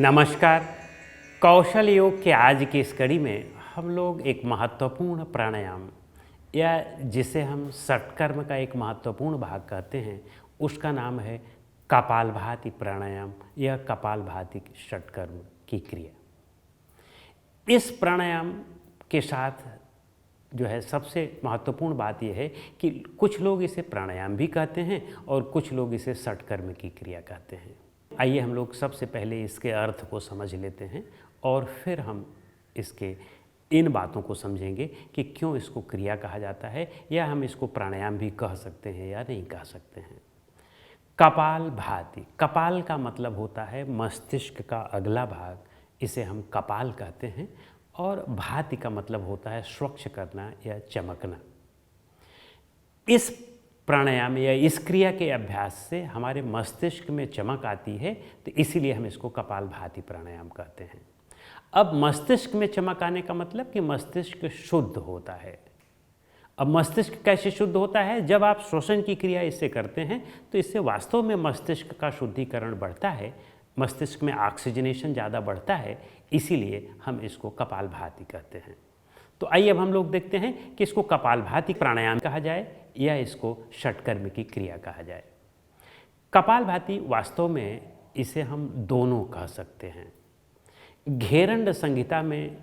नमस्कार। कौशल योग के आज की इस कड़ी में हम लोग एक महत्वपूर्ण प्राणायाम या जिसे हम षटकर्म का एक महत्वपूर्ण भाग कहते हैं, उसका नाम है कपालभाति प्राणायाम या कपालभाति षटकर्म की क्रिया। इस प्राणायाम के साथ जो है सबसे महत्वपूर्ण बात यह है कि कुछ लोग इसे प्राणायाम भी कहते हैं और कुछ लोग इसे षटकर्म की क्रिया कहते हैं। आइए हम लोग सबसे पहले इसके अर्थ को समझ लेते हैं और फिर हम इसके इन बातों को समझेंगे कि क्यों इसको क्रिया कहा जाता है या हम इसको प्राणायाम भी कह सकते हैं या नहीं कह सकते हैं। कपालभाति, कपाल का मतलब होता है मस्तिष्क का अगला भाग, इसे हम कपाल कहते हैं, और भाति का मतलब होता है स्वच्छ करना या चमकना। इस प्राणायाम या इस क्रिया के अभ्यास से हमारे मस्तिष्क में चमक आती है, तो इसीलिए हम इसको कपालभाति प्राणायाम कहते हैं। अब मस्तिष्क में चमक आने का मतलब कि मस्तिष्क शुद्ध होता है। अब मस्तिष्क कैसे शुद्ध होता है? जब आप श्वसन की क्रिया इससे करते हैं तो इससे वास्तव में मस्तिष्क का शुद्धिकरण बढ़ता है, मस्तिष्क में ऑक्सीजनेशन ज़्यादा बढ़ता है, इसीलिए हम इसको कपालभाति कहते हैं। तो आइए अब हम लोग देखते हैं कि इसको कपालभाति प्राणायाम कहा जाए या इसको षटकर्म की क्रिया कहा जाए। कपालभाति वास्तव में इसे हम दोनों कह सकते हैं। घेरंड संहिता में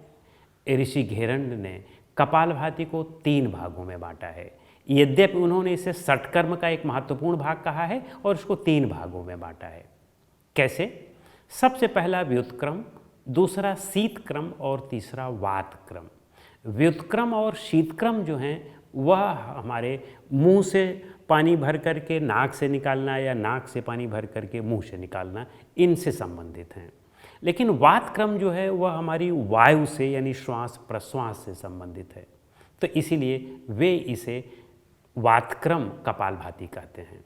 ऋषि घेरंड ने कपालभाति को 3 भागों में बांटा है। यद्यपि उन्होंने इसे षटकर्म का एक महत्वपूर्ण भाग कहा है और इसको 3 भागों में बांटा है। कैसे? सबसे पहला व्युत्क्रम, दूसरा शीतक्रम और तीसरा वातक्रम। व्युत्क्रम और शीतक्रम जो हैं वह हमारे मुंह से पानी भर करके नाक से निकालना या नाक से पानी भर करके मुंह से निकालना, इनसे संबंधित हैं। लेकिन वातक्रम जो है वह हमारी वायु से यानी श्वास प्रश्वास से संबंधित है, तो इसीलिए वे इसे वातक्रम कपालभाति कहते हैं।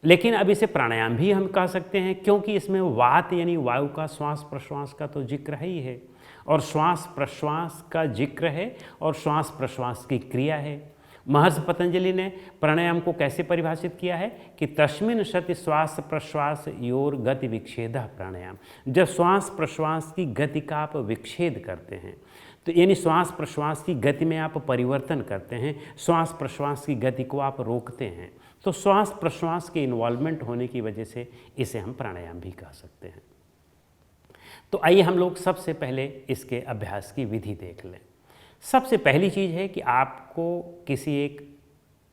लेकिन अब इसे प्राणायाम भी हम कह सकते हैं, क्योंकि इसमें वात यानी वायु का श्वास प्रश्वास का तो जिक्र है ही है, और श्वास प्रश्वास का जिक्र है और श्वास प्रश्वास की क्रिया है। महर्षि पतंजलि ने प्राणायाम को कैसे परिभाषित किया है कि तस्मिन् सति श्वास प्रश्वास योर गति विच्छेद प्राणायाम। जब श्वास प्रश्वास की गति का आप विच्छेद करते हैं, तो यानी श्वास प्रश्वास की गति में आप परिवर्तन करते हैं, श्वास प्रश्वास की गति को आप रोकते हैं, तो श्वास प्रश्वास के इन्वॉल्वमेंट होने की वजह से इसे हम प्राणायाम भी कह सकते हैं। तो आइए हम लोग सबसे पहले इसके अभ्यास की विधि देख लें। सबसे पहली चीज़ है कि आपको किसी एक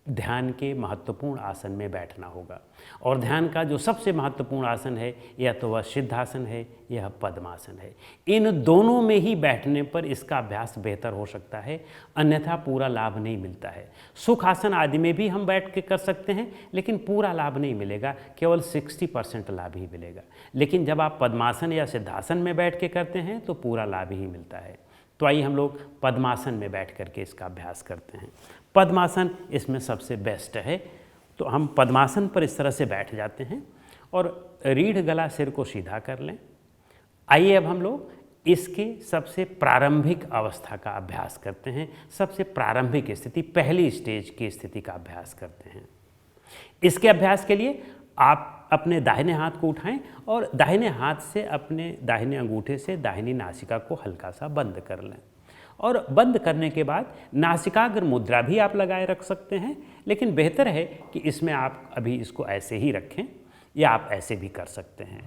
ध्यान के महत्वपूर्ण आसन में बैठना होगा, और ध्यान का जो सबसे महत्वपूर्ण आसन है या तो वह सिद्धासन है या पद्मासन है। इन दोनों में ही बैठने पर इसका अभ्यास बेहतर हो सकता है, अन्यथा पूरा लाभ नहीं मिलता है। सुखासन आदि में भी हम बैठ के कर सकते हैं, लेकिन पूरा लाभ नहीं मिलेगा, केवल 60% लाभ ही मिलेगा। लेकिन जब आप पद्मासन या सिद्धासन में बैठ के करते हैं तो पूरा लाभ ही मिलता है। तो आइए हम लोग पद्मासन में बैठ करके इसका अभ्यास करते हैं। पद्मासन इसमें सबसे बेस्ट है। तो हम पद्मासन पर इस तरह से बैठ जाते हैं और रीढ़ गला सिर को सीधा कर लें। आइए अब हम लोग इसके सबसे प्रारंभिक अवस्था का अभ्यास करते हैं। सबसे प्रारंभिक स्थिति, पहली स्टेज की स्थिति का अभ्यास करते हैं। इसके अभ्यास के लिए आप अपने दाहिने हाथ को उठाएं और दाहिने हाथ से अपने दाहिने अंगूठे से दाहिनी नासिका को हल्का सा बंद कर लें, और बंद करने के बाद नासिकाग्र मुद्रा भी आप लगाए रख सकते हैं, लेकिन बेहतर है कि इसमें आप अभी इसको ऐसे ही रखें या आप ऐसे भी कर सकते हैं।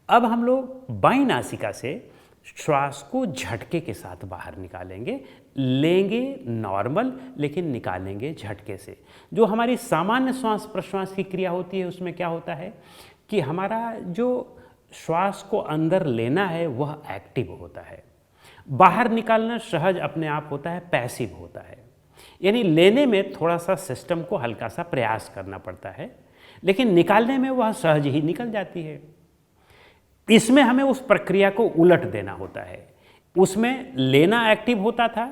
अब हम लोग बाईं नासिका से श्वास को झटके के साथ बाहर निकालेंगे, लेंगे नॉर्मल लेकिन निकालेंगे झटके से। जो हमारी सामान्य श्वास प्रश्वास की क्रिया होती है उसमें क्या होता है कि हमारा जो श्वास को अंदर लेना है वह एक्टिव होता है, बाहर निकालना सहज अपने आप होता है, पैसिव होता है। यानी लेने में थोड़ा सा सिस्टम को हल्का सा प्रयास करना पड़ता है, लेकिन निकालने में वह सहज ही निकल जाती है। इसमें हमें उस प्रक्रिया को उलट देना होता है। उसमें लेना एक्टिव होता था,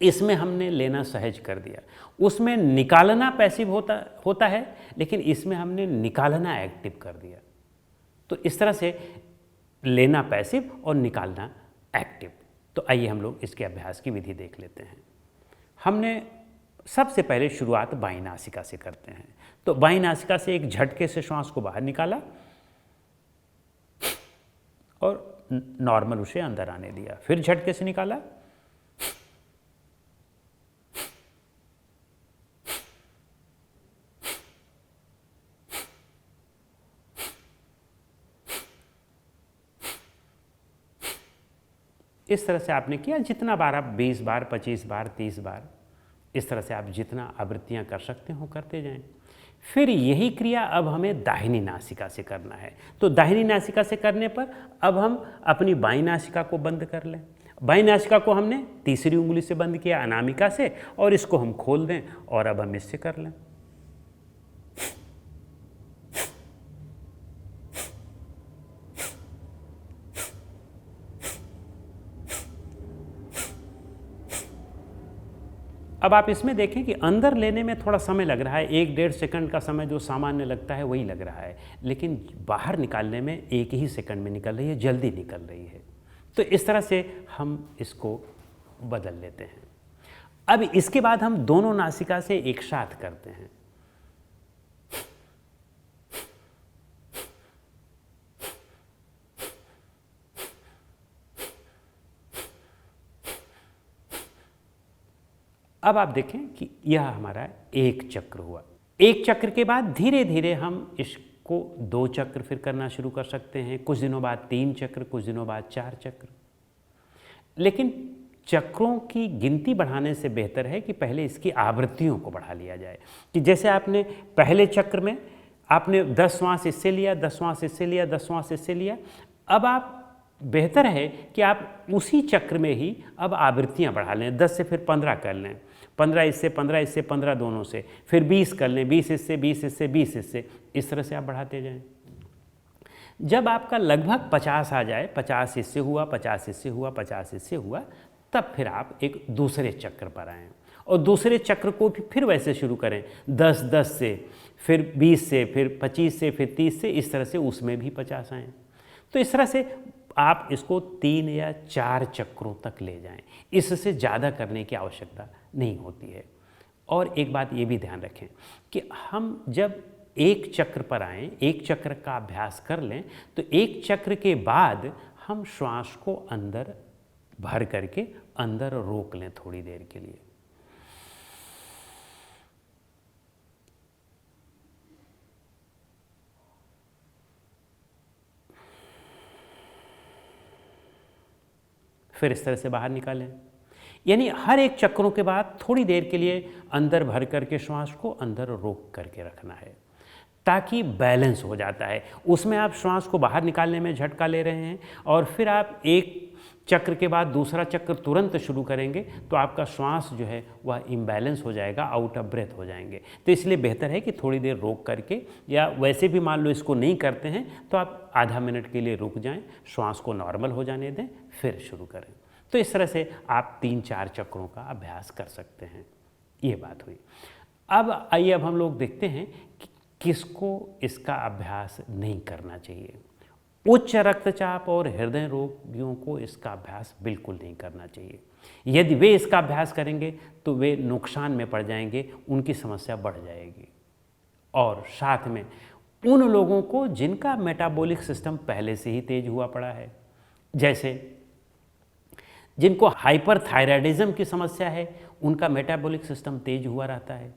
इसमें हमने लेना सहज कर दिया। उसमें निकालना पैसिव होता है, लेकिन इसमें हमने निकालना एक्टिव कर दिया। तो इस तरह से लेना पैसिव और निकालना एक्टिव। तो आइए हम लोग इसके अभ्यास की विधि देख लेते हैं। हमने सबसे पहले शुरुआत बाईं नासिका से करते हैं। तो बाईं नासिका से एक झटके से श्वास को बाहर निकाला, और नॉर्मल उसे अंदर आने दिया, फिर झटके से निकाला। इस तरह से आपने किया, जितना बार आप 20 बार, 25 बार, 30 बार, इस तरह से आप जितना आवृत्तियां कर सकते हो करते जाएं। फिर यही क्रिया अब हमें दाहिनी नासिका से करना है। तो दाहिनी नासिका से करने पर अब हम अपनी बाईं नासिका को बंद कर लें। बाईं नासिका को हमने तीसरी उंगली से बंद किया, अनामिका से, और इसको हम खोल दें और अब हम इससे कर लें। अब आप इसमें देखें कि अंदर लेने में थोड़ा समय लग रहा है, 1-1.5 सेकंड का समय जो सामान्य लगता है वही लग रहा है, लेकिन बाहर निकालने में 1 ही सेकंड में निकल रही है, जल्दी निकल रही है। तो इस तरह से हम इसको बदल लेते हैं। अब इसके बाद हम दोनों नासिका से एक साथ करते हैं। अब आप देखें कि यह हमारा एक चक्र हुआ। एक चक्र के बाद धीरे धीरे हम इसको 2 चक्र फिर करना शुरू कर सकते हैं, कुछ दिनों बाद 3 चक्र, कुछ दिनों बाद 4 चक्र। लेकिन चक्रों की गिनती बढ़ाने से बेहतर है कि पहले इसकी आवृत्तियों को बढ़ा लिया जाए। कि जैसे आपने पहले चक्र में आपने 10 श्वास इससे लिया, 10 श्वास इससे लिया, 10 श्वास इससे लिया, अब आप बेहतर है कि आप उसी चक्र में ही अब आवृत्तियां बढ़ा लें। 10 से फिर 15 कर लें, 15 इससे, 15 इससे, 15 दोनों से, फिर 20 कर लें, 20 इससे, 20 इससे, 20 इससे, इस तरह से आप बढ़ाते जाएं। जब आपका लगभग 50 आ जाए, 50 इससे हुआ, 50 इससे हुआ, 50 इससे हुआ, तब फिर आप एक दूसरे चक्र पर आएँ और दूसरे चक्र को भी फिर वैसे शुरू करें, 10-10 से, फिर 20 से, फिर 25 से, फिर 30 से, इस तरह से उसमें भी 50 आएँ। तो इस तरह से आप इसको 3 या 4 चक्रों तक ले जाएं, इससे ज़्यादा करने की आवश्यकता नहीं होती है। और एक बात ये भी ध्यान रखें कि हम जब एक चक्र पर आएँ, एक चक्र का अभ्यास कर लें, तो एक चक्र के बाद हम श्वास को अंदर भर करके अंदर रोक लें थोड़ी देर के लिए। फिर इस तरह से बाहर निकालें। यानी हर एक चक्रों के बाद थोड़ी देर के लिए अंदर भर करके श्वास को अंदर रोक करके रखना है, ताकि बैलेंस हो जाता है। उसमें आप श्वास को बाहर निकालने में झटका ले रहे हैं और फिर आप एक चक्र के बाद दूसरा चक्र तुरंत शुरू करेंगे तो आपका श्वास जो है वह इम्बैलेंस हो जाएगा, आउट ऑफ ब्रेथ हो जाएंगे। तो इसलिए बेहतर है कि थोड़ी देर रोक करके, या वैसे भी मान लो इसको नहीं करते हैं तो आप आधा मिनट के लिए रुक जाएं, श्वास को नॉर्मल हो जाने दें, फिर शुरू करें। तो इस तरह से आप 3-4 चक्रों का अभ्यास कर सकते हैं। ये बात हुई। अब आइए, अब हम लोग देखते हैं कि किसको इसका अभ्यास नहीं करना चाहिए। उच्च रक्तचाप और हृदय रोगियों को इसका अभ्यास बिल्कुल नहीं करना चाहिए। यदि वे इसका अभ्यास करेंगे तो वे नुकसान में पड़ जाएंगे, उनकी समस्या बढ़ जाएगी। और साथ में उन लोगों को जिनका मेटाबॉलिक सिस्टम पहले से ही तेज हुआ पड़ा है, जैसे जिनको हाइपरथायराइडिज्म की समस्या है, उनका मेटाबॉलिक सिस्टम तेज हुआ रहता है,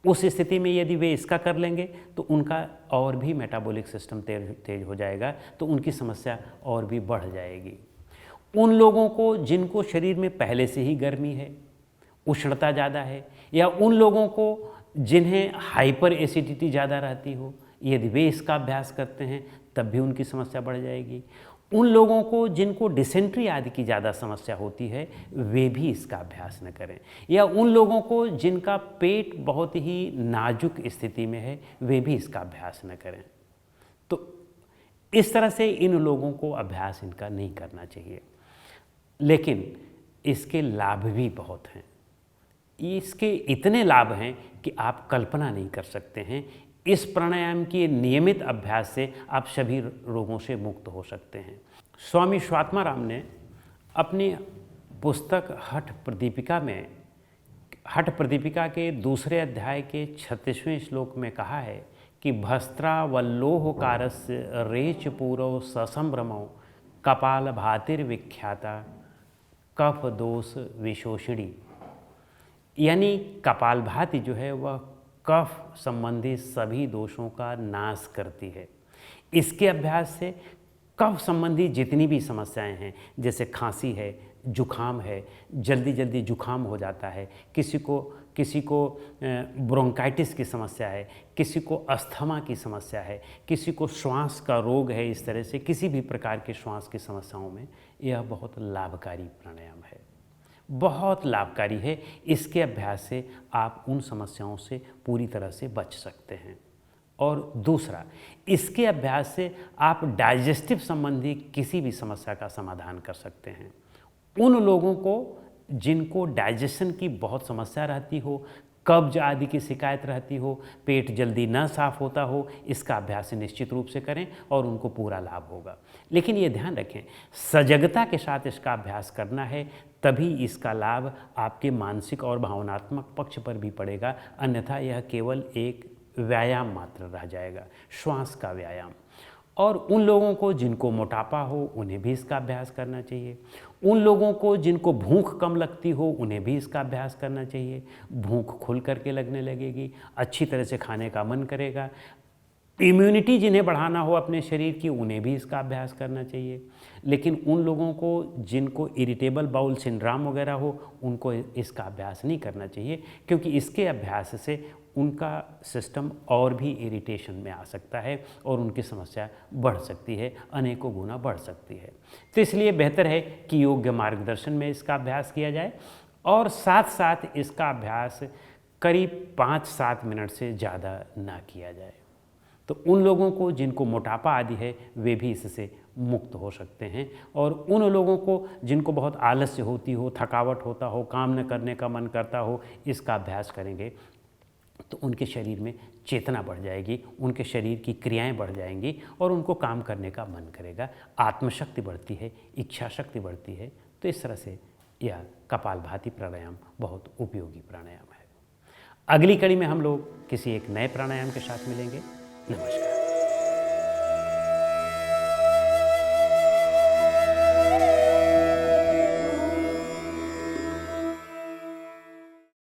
उस स्थिति में यदि वे इसका कर लेंगे तो उनका और भी मेटाबॉलिक सिस्टम तेज हो जाएगा, तो उनकी समस्या और भी बढ़ जाएगी। उन लोगों को जिनको शरीर में पहले से ही गर्मी है, उष्णता ज़्यादा है, या उन लोगों को जिन्हें हाइपर एसिडिटी ज़्यादा रहती हो, यदि वे इसका अभ्यास करते हैं तब भी उनकी समस्या बढ़ जाएगी। उन लोगों को जिनको डिसेंट्री आदि की ज़्यादा समस्या होती है, वे भी इसका अभ्यास न करें। या उन लोगों को जिनका पेट बहुत ही नाजुक स्थिति में है, वे भी इसका अभ्यास न करें। तो इस तरह से इन लोगों को अभ्यास इनका नहीं करना चाहिए। लेकिन इसके लाभ भी बहुत हैं। इसके इतने लाभ हैं कि आप कल्पना नहीं कर सकते हैं। इस प्राणायाम के नियमित अभ्यास से आप सभी रोगों से मुक्त हो सकते हैं। स्वामी स्वात्माराम ने अपनी पुस्तक हठ प्रदीपिका के दूसरे अध्याय के 36वें श्लोक में कहा है कि भस्त्रा वल्लोहकारस्य रेच पूरव ससंभ्रमो कपालभातिर्विख्याता कफ दोष विशोषिणी। यानी कपालभाति जो है वह कफ संबंधी सभी दोषों का नाश करती है। इसके अभ्यास से कफ संबंधी जितनी भी समस्याएं हैं, जैसे खांसी है, जुखाम है, जल्दी जल्दी जुखाम हो जाता है, किसी को ब्रोंकाइटिस की समस्या है, किसी को अस्थमा की समस्या है, किसी को श्वास का रोग है, इस तरह से किसी भी प्रकार के श्वास की समस्याओं में यह बहुत लाभकारी प्राणायाम है, बहुत लाभकारी है। इसके अभ्यास से आप उन समस्याओं से पूरी तरह से बच सकते हैं। और दूसरा, इसके अभ्यास से आप डाइजेस्टिव संबंधी किसी भी समस्या का समाधान कर सकते हैं। उन लोगों को जिनको डाइजेशन की बहुत समस्या रहती हो, कब्ज आदि की शिकायत रहती हो, पेट जल्दी न साफ होता हो, इसका अभ्यास निश्चित रूप से करें और उनको पूरा लाभ होगा। लेकिन ये ध्यान रखें, सजगता के साथ इसका अभ्यास करना है, तभी इसका लाभ आपके मानसिक और भावनात्मक पक्ष पर भी पड़ेगा, अन्यथा यह केवल एक व्यायाम मात्र रह जाएगा, श्वास का व्यायाम। और उन लोगों को जिनको मोटापा हो उन्हें भी इसका अभ्यास करना चाहिए। उन लोगों को जिनको भूख कम लगती हो उन्हें भी इसका अभ्यास करना चाहिए। भूख खुल करके लगने लगेगी, अच्छी तरह से खाने का मन करेगा। इम्यूनिटी जिन्हें बढ़ाना हो अपने शरीर की, उन्हें भी इसका अभ्यास करना चाहिए। लेकिन उन लोगों को जिनको इरिटेबल बाउल सिंड्रोम वगैरह हो, उनको इसका अभ्यास नहीं करना चाहिए, क्योंकि इसके अभ्यास से उनका सिस्टम और भी इरिटेशन में आ सकता है और उनकी समस्या बढ़ सकती है, अनेकों गुना बढ़ सकती है। तो इसलिए बेहतर है कि योग्य मार्गदर्शन में इसका अभ्यास किया जाए और साथ साथ इसका अभ्यास करीब 5-7 मिनट से ज़्यादा ना किया जाए। तो उन लोगों को जिनको मोटापा आदि है वे भी इससे मुक्त हो सकते हैं। और उन लोगों को जिनको बहुत आलस्य होती हो, थकावट होता हो, काम न करने का मन करता हो, इसका अभ्यास करेंगे तो उनके शरीर में चेतना बढ़ जाएगी, उनके शरीर की क्रियाएं बढ़ जाएंगी और उनको काम करने का मन करेगा, आत्मशक्ति बढ़ती है, इच्छा शक्ति बढ़ती है। तो इस तरह से यह कपालभाति प्राणायाम बहुत उपयोगी प्राणायाम है। अगली कड़ी में हम लोग किसी एक नए प्राणायाम के साथ मिलेंगे। नमस्कार।